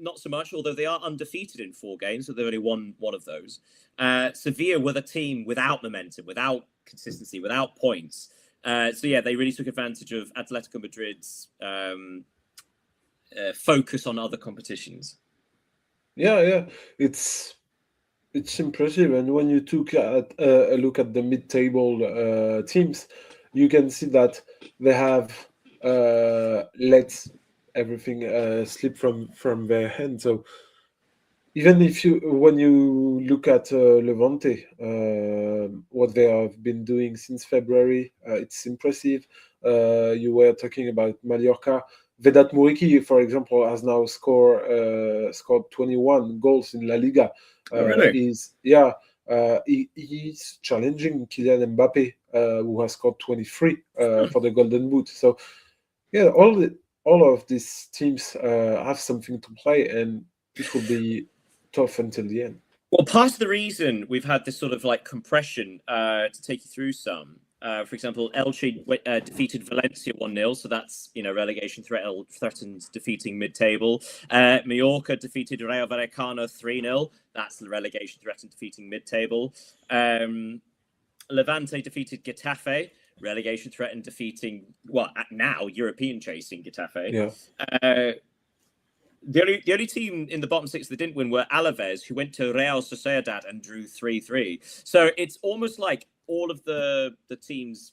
not so much, although they are undefeated in 4 games, so they've only won one of those. Sevilla were the team without momentum, without consistency, without points. So yeah, they really took advantage of Atletico Madrid's focus on other competitions. Yeah, it's impressive, and when you took a look at the mid-table teams, you can see that they have let everything slip from their hands. So even when you look at Levante, what they have been doing since February, it's impressive. You were talking about Mallorca. Vedat Muriqi, for example, has now scored 21 goals in La Liga. Really? He's challenging Kylian Mbappe, who has scored 23 for the Golden Boot. So, yeah, all of these teams have something to play, and it will be tough until the end. Well, part of the reason we've had this sort of like compression to take you through some. For example, Elche defeated Valencia 1-0, so that's relegation threatens defeating mid-table. Mallorca defeated Rayo Vallecano 3-0. That's the relegation threatened defeating mid-table. Levante defeated Getafe. Relegation threatened defeating now European chasing Getafe. Yeah. The only team in the bottom 6 that didn't win were Alaves, who went to Real Sociedad and drew 3-3. So it's almost like all of the teams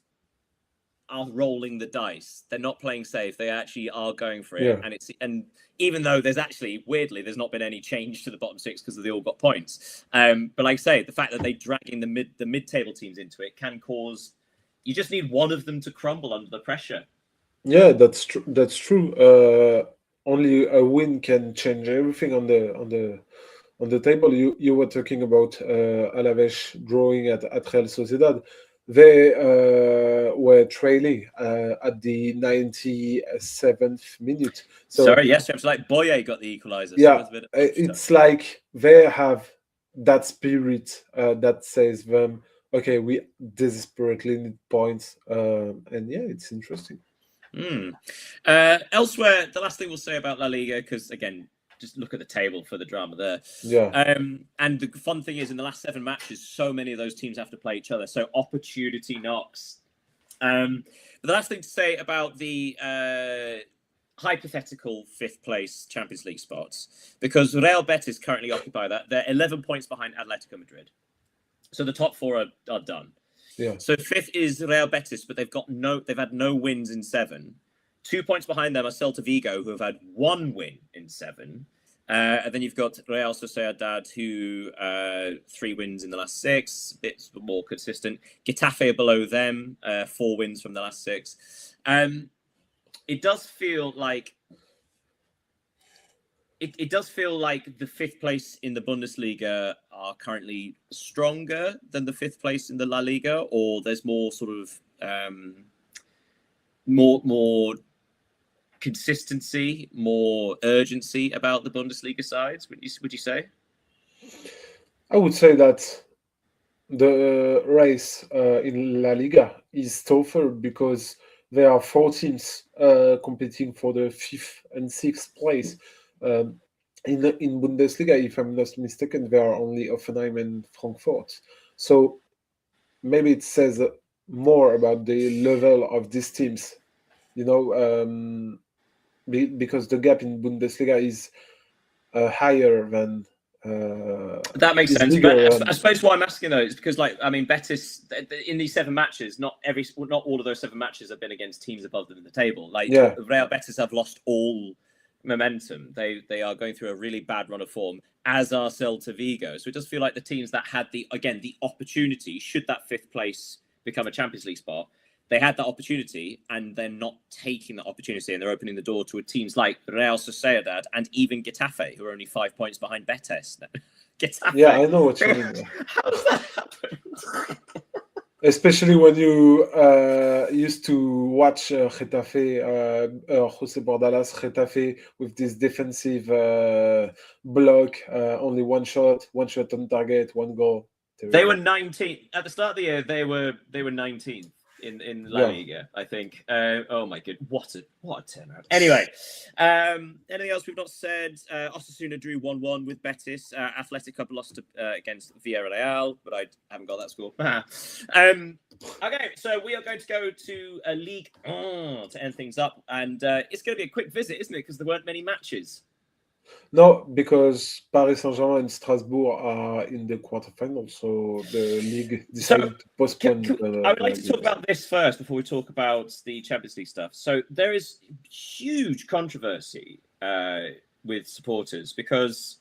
are rolling the dice. They're not playing safe. They actually are going for it. Yeah. And even though there's actually, weirdly, there's not been any change to the bottom six because they all got points. But like I say, the fact that they dragging the mid-table teams into it can cause. You just need one of them to crumble under the pressure. Yeah, that's true. That's true. Only a win can change everything on the table. You were talking about Alaves drawing at Real Sociedad. They were trailing at the 97th minute. So Sorry, yes, it's like Boye got the equaliser. yeah, So it's like they have that spirit that says them, okay, we desperately need points, and yeah, it's interesting. Elsewhere, the last thing we'll say about La Liga, because again, just look at the table for the drama there. Yeah. And the fun thing is, in the last 7 matches, so many of those teams have to play each other. So opportunity knocks. But the last thing to say about the hypothetical 5th place Champions League spots, because Real Betis currently occupy that. They're 11 points behind Atletico Madrid. So the top 4 are done. Yeah. So 5th is Real Betis, but they've had no wins in 7. 2 points behind them are Celta Vigo, who have had 1 win in 7. And then you've got Real Sociedad, who 3 wins in the last 6, a bit more consistent. Getafe are below them, 4 wins from the last 6. It does feel like it does feel like the 5th place in the Bundesliga are currently stronger than the 5th place in the La Liga, or there's more sort of more consistency, more urgency about the Bundesliga sides. Would you say? I would say that the race in La Liga is tougher because there are 4 teams competing for the 5th and 6th place. In Bundesliga, if I'm not mistaken, there are only Hoffenheim and Frankfurt. So maybe it says more about the level of these teams, because the gap in Bundesliga is higher than. That makes sense. But I suppose why I'm asking though is because, Betis in these 7 matches, not all of those 7 matches have been against teams above them in the table. Real Betis have lost all momentum. They are going through a really bad run of form, as are Celta Vigo. So it does feel like the teams that had the opportunity, should that 5th place become a Champions League spot, they had that opportunity and they're not taking that opportunity, and they're opening the door to teams like Real Sociedad and even Getafe, who are only 5 points behind Betis. Getafe. Yeah, I know what you mean. How does that happen? Especially when you used to watch Getafe, Jose Bordalas Getafe, with this defensive block, only one shot on target, 1 goal. They were 19th at the start of the year. They were 19th in La Liga, I think. Oh my god, what a turnaround! Anyway, anything else we've not said? Osasuna drew 1-1 with Betis. Athletic Club lost against Villarreal, but I haven't got that score. Okay, so we are going to go to a Ligue to end things up, and it's going to be a quick visit, isn't it? Because there weren't many matches. No, because Paris Saint-Germain and Strasbourg are in the quarterfinals, so the league decided to postpone. I would like to talk about this first before we talk about the Champions League stuff. So there is huge controversy with supporters because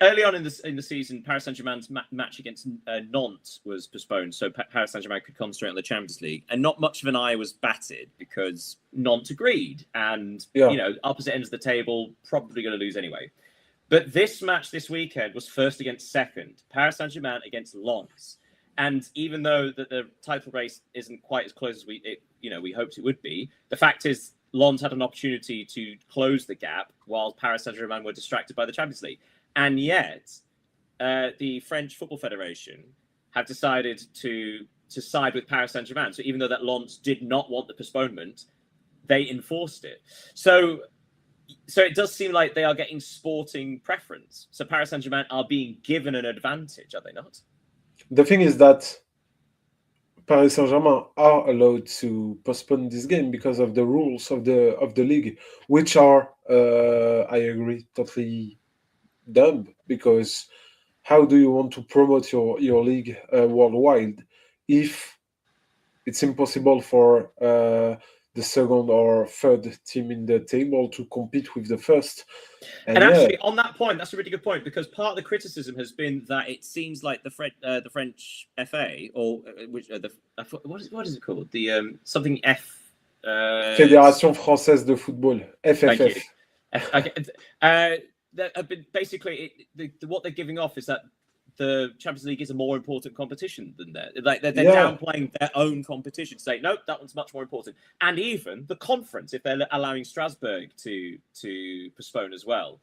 early on in the season, Paris Saint-Germain's match against Nantes was postponed, so Paris Saint-Germain could concentrate on the Champions League. And not much of an eye was batted because Nantes agreed. And, opposite ends of the table, probably going to lose anyway. But this match this weekend was first against second, Paris Saint-Germain against Lens. And even though the title race isn't quite as close as we hoped it would be, the fact is Lens had an opportunity to close the gap while Paris Saint-Germain were distracted by the Champions League. And yet, the French Football Federation have decided to side with Paris Saint-Germain. So even though that Lens did not want the postponement, they enforced it. So it does seem like they are getting sporting preference. So Paris Saint-Germain are being given an advantage, are they not? The thing is that Paris Saint-Germain are allowed to postpone this game because of the rules of the league, which are, I agree, totally dumb, because how do you want to promote your league worldwide if it's impossible for the second or third team in the table to compete with the first. And actually, on that point, that's a really good point, because part of the criticism has been that it seems like the French FA, or which what is it called? The something F. Fédération Française de Football, FFF. Thank you. That have been basically what they're giving off is that the Champions League is a more important competition than that. Like they're downplaying their own competition, saying no, that one's much more important. And even the conference, if they're allowing Strasbourg to postpone as well,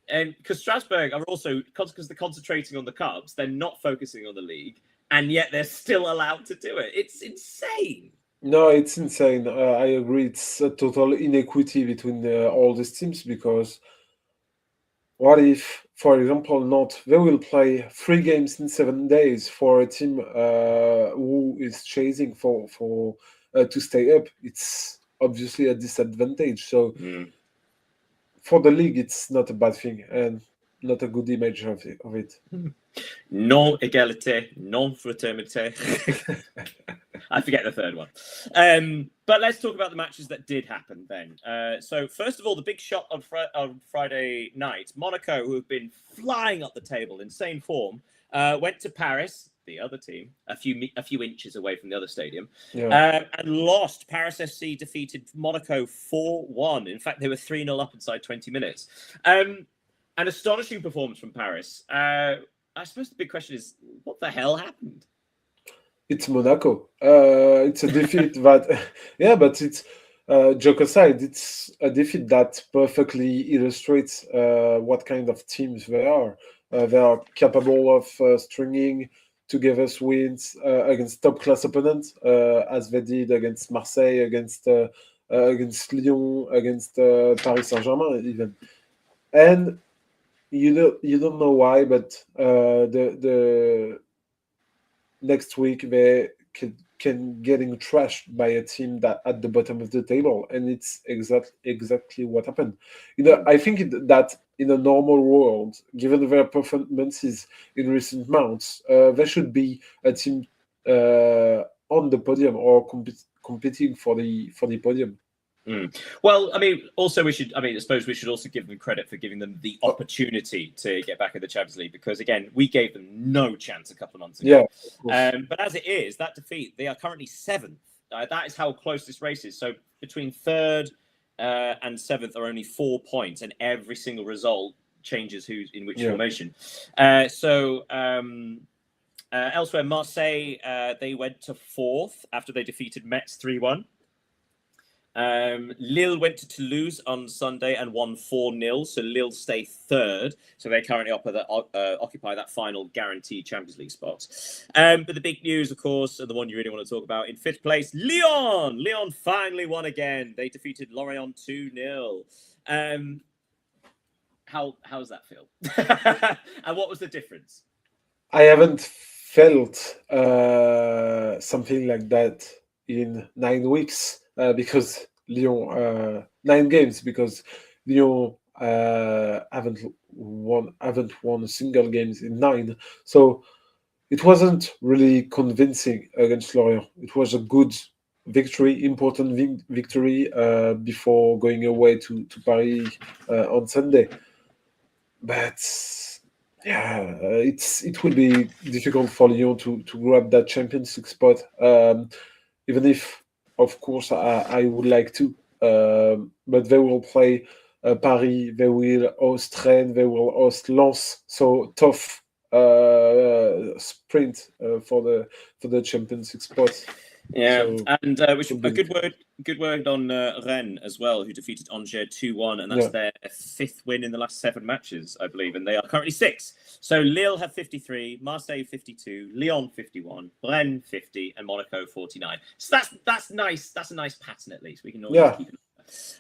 and because Strasbourg are also, because they're concentrating on the cups, they're not focusing on the league, and yet they're still allowed to do it. It's insane. No, it's insane. I agree. It's a total inequity between all these teams, because what if, for example, Nantes, they will play 3 games in 7 days for a team who is chasing for to stay up? It's obviously a disadvantage. So for the league, it's not a bad thing and not a good image of it. Non égalité, non fraternité. I forget the third one. But let's talk about the matches that did happen then. So first of all, the big shot on Friday night, Monaco, who have been flying up the table, insane form, went to Paris, the other team, a few inches away from the other stadium, and lost. Paris FC defeated Monaco 4-1. In fact, they were 3-0 up inside 20 minutes. An astonishing performance from Paris. I suppose the big question is, what the hell happened? It's Monaco. It's a defeat that, but it's, joke aside, it's a defeat that perfectly illustrates what kind of teams they are. They are capable of stringing together wins against top-class opponents, as they did against Marseille, against Lyon, against Paris Saint-Germain, even. And you don't know why, but the next week they can getting trashed by a team that at the bottom of the table, and it's exactly what happened. I think that in a normal world, given their performances in recent months, there should be a team on the podium or competing for the podium. Well, I suppose we should also give them credit for giving them the opportunity to get back in the Champions League, because again, we gave them no chance a couple of months ago. But as it is, that defeat, they are currently 7th. That is how close this race is. So between 3rd and 7th are only 4 points, and every single result changes who's in which formation. Elsewhere, Marseille, they went to 4th after they defeated Metz 3-1. Lille went to Toulouse on Sunday and won 4-0, so Lille stay 3rd. So they currently occupy that final guaranteed Champions League spot. But the big news, of course, and the one you really want to talk about, in 5th place, Lyon. Lyon finally won again. They defeated Lorient 2-0. How does that feel? And what was the difference? I haven't felt something like that in 9 weeks. Because Lyon 9 games, because Lyon haven't won a single game in 9, so it wasn't really convincing against Lorient. It was a good victory, important victory before going away to Paris on Sunday. But it will be difficult for Lyon to grab that Champions League spot, even if, of course, I would like to, but they will play Paris, they will host Rennes, they will host Lens. So tough sprint for the Champions League spot. Yeah, so, and a good word on Rennes as well, who defeated Angers 2-1, and that's their 5th win in the last 7 matches, I believe, and they are currently 6th. So Lille have 53, Marseille 52, Lyon 51, Rennes 50, and Monaco 49. So that's nice. That's a nice pattern, at least. We can always keep it.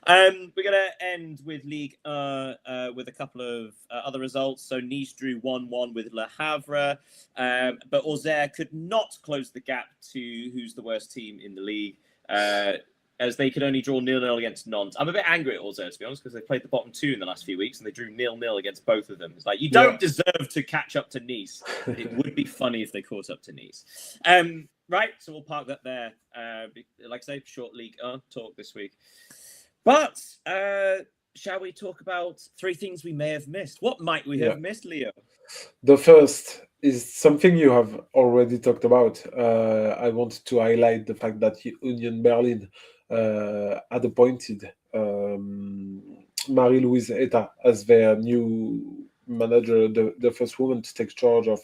We're going to end with Ligue with a couple of other results. So Nice drew 1-1 with Le Havre, but Auxerre could not close the gap to who's the worst team in the league, as they could only draw 0-0 against Nantes. I'm a bit angry at Auxerre, to be honest, because they played the bottom 2 in the last few weeks, and they drew 0-0 against both of them. It's like, you don't deserve to catch up to Nice. It would be funny if they caught up to Nice. Right, so we'll park that there. Like I say, short League talk this week. But shall we talk about 3 things we may have missed? What might we have missed, Leo? The first is something you have already talked about. I wanted to highlight the fact that Union Berlin had appointed Marie-Louise Eta as their new manager, the first woman to take charge of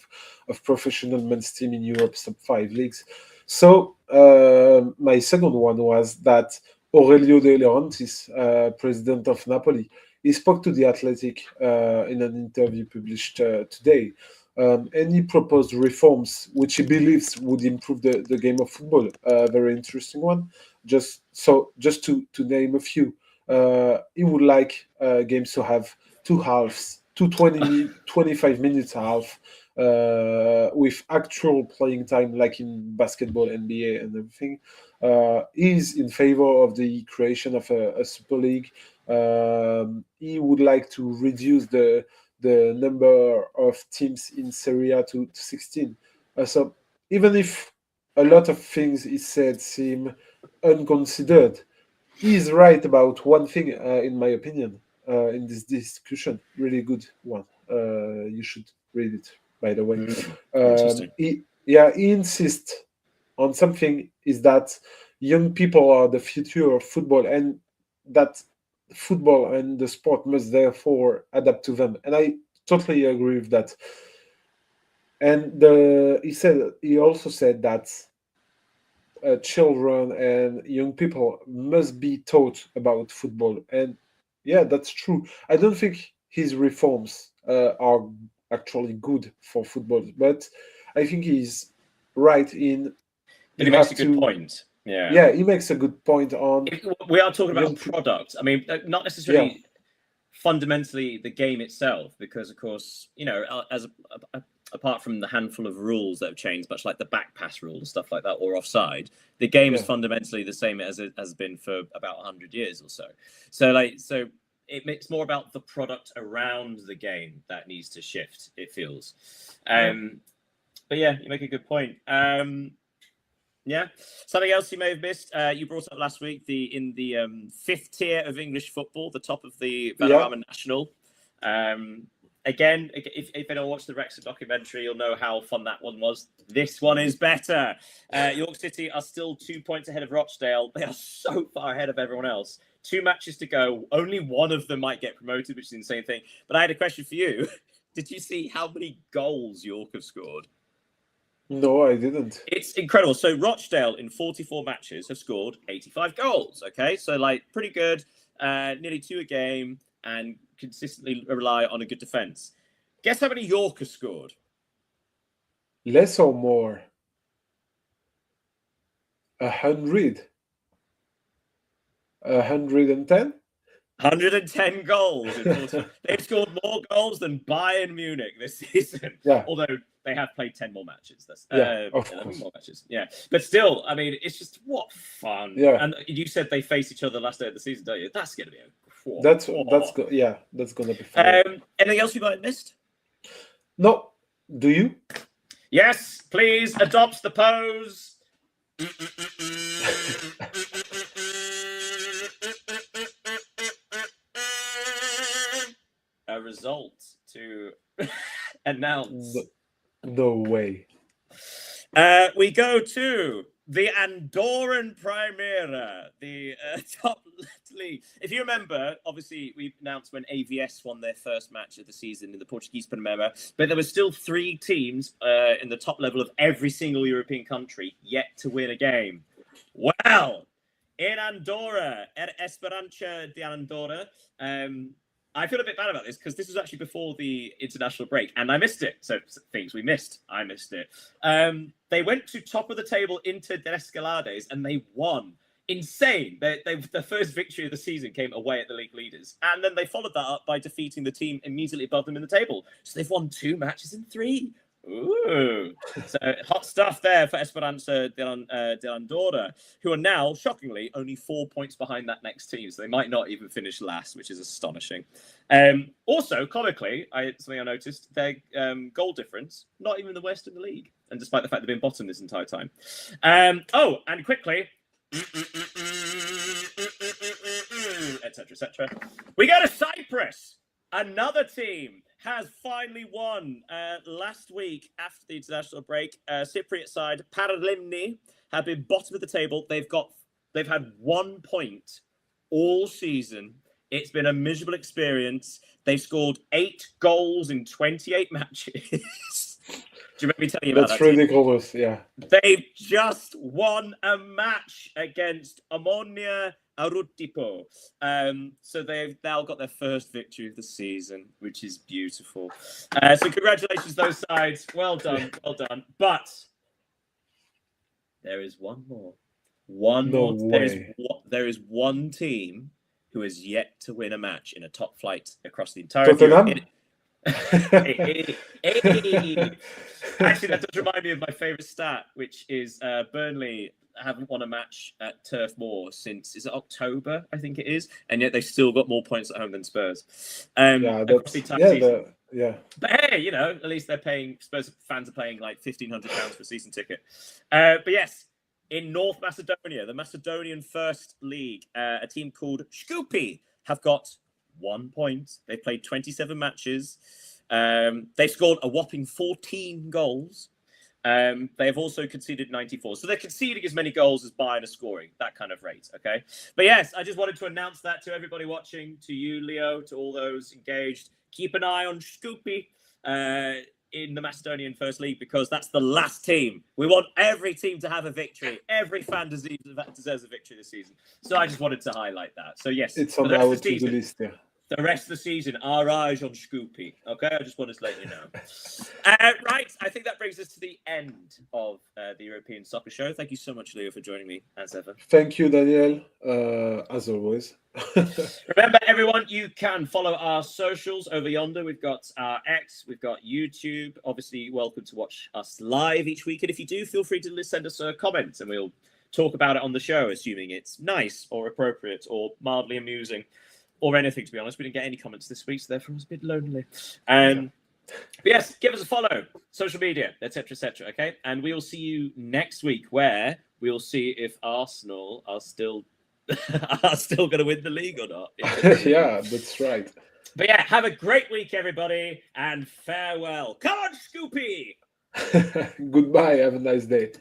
professional men's team in Europe's top 5 leagues. So my second one was that Aurelio De Laurentiis, president of Napoli, he spoke to The Athletic in an interview published today, and he proposed reforms which he believes would improve the game of football. Very interesting one. Just to name a few, he would like games to have 2 halves, 25 minutes half, with actual playing time, like in basketball, NBA, and everything. He's in favor of the creation of a super league. He would like to reduce the number of teams in Serie A to 16. So even if a lot of things he said seem unconsidered, he is right about one thing, in my opinion, in this discussion. Really good one. You should read it, by the way. Interesting. He insists on something, is that young people are the future of football, and that football and the sport must therefore adapt to them. And I totally agree with that. And he also said that children and young people must be taught about football. And yeah, that's true. I don't think his reforms are actually good for football, but I think he's right in. But he makes a good point. Yeah, he makes a good point on. We are talking about product. I mean, not necessarily fundamentally the game itself, because of course, apart from the handful of rules that have changed, much like the back pass rule and stuff like that, or offside, the game is fundamentally the same as it has been for about 100 years or so. So it's more about the product around the game that needs to shift, it feels. But yeah, you make a good point. Yeah. Something else you may have missed. You brought up last week in the 5th tier of English football, the top of the Vanarama National. Again, if anyone watched the Wrexham documentary, you'll know how fun that one was. This one is better. York City are still 2 points ahead of Rochdale. They are so far ahead of everyone else. 2 matches to go. Only one of them might get promoted, which is the insane thing. But I had a question for you. Did you see how many goals York have scored? No, I didn't. It's incredible. So Rochdale in 44 matches have scored 85 goals. Okay, so pretty good, nearly 2 a game, and consistently rely on a good defense. Guess how many York have scored? Less or more? 100. 110. 110 goals. They've scored more goals than Bayern Munich this season. Yeah. Although they have played 10 more matches. That's of 11 course. more matches. Yeah. But still, I mean, it's just what fun. Yeah. And you said they face each other last day of the season, don't you? That's going to be that's gonna be fun. Anything else you might have missed? No. Do you? Yes, please adopt the pose. A result to announce. No way. We go to the Andorran Primera, the top league. If you remember, obviously, we announced when AVS won their first match of the season in the Portuguese Primera, but there were still 3 teams in the top level of every single European country yet to win a game. Well, in Andorra, Esperança de Andorra, I feel a bit bad about this because this was actually before the international break and I missed it. So things we missed, I missed it. They went to top of the table Inter de Escalades and they won. Insane. The first victory of the season came away at the league leaders. And then they followed that up by defeating the team immediately above them in the table. So they've won 2 matches in 3. Ooh. So hot stuff there for Esperanza de Andorra, who are now, shockingly, only 4 points behind that next team. So they might not even finish last, which is astonishing. Also, comically, something I noticed, their goal difference, not even the worst in the league. And despite the fact they've been bottom this entire time. And quickly, etc., etc. We go to Cyprus. Another team has finally won last week after the international break. Cypriot side, Paralimni, have been bottom of the table. They've had 1 point all season. It's been a miserable experience. They've scored 8 goals in 28 matches. Do you remember me telling you about that? That's ridiculous, yeah. They've just won a match against Ammonia Arutipo. So they've now got their first victory of the season, which is beautiful. So congratulations, those sides. Well done, well done. But there is one more. There is one team who has yet to win a match in a top flight across the entire Tottenham? Actually, that does remind me of my favourite stat, which is Burnley haven't won a match at Turf Moor since, is it October? I think it is, and yet they've still got more points at home than Spurs. Yeah. But hey, at least they're paying. Spurs fans are paying like £1,500 for a season ticket. But yes, in North Macedonia, the Macedonian First League, a team called Shkupi have got 1 point. They've played 27 matches. They've scored a whopping 14 goals. They have also conceded 94. So they're conceding as many goals as Bayern are scoring, that kind of rate, okay? But yes, I just wanted to announce that to everybody watching, to you, Leo, to all those engaged. Keep an eye on Shkupi in the Macedonian First League, because that's the last team. We want every team to have a victory. Every fan deserves a victory this season. So I just wanted to highlight that. So yes, it's on our to-do list, yeah. The rest of the season, our eyes on Shkupi. Okay, I just wanted to let you know. Right, I think that brings us to the end of the European Soccer Show. Thank you so much, Leo, for joining me, as ever. Thank you, Daniel, as always. Remember, everyone, you can follow our socials over yonder. We've got our X, we've got YouTube. Obviously, you're welcome to watch us live each week. And if you do, feel free to send us a comment, and we'll talk about it on the show, assuming it's nice or appropriate or mildly amusing. Or anything, to be honest. We didn't get any comments this week, so therefore it was a bit lonely. But yes, give us a follow, social media, etc., etc. Okay, and we will see you next week, where we will see if Arsenal are still going to win the league or not. Yeah, that's right. But yeah, have a great week, everybody, and farewell. Come on, Scoopy. Goodbye. Have a nice day.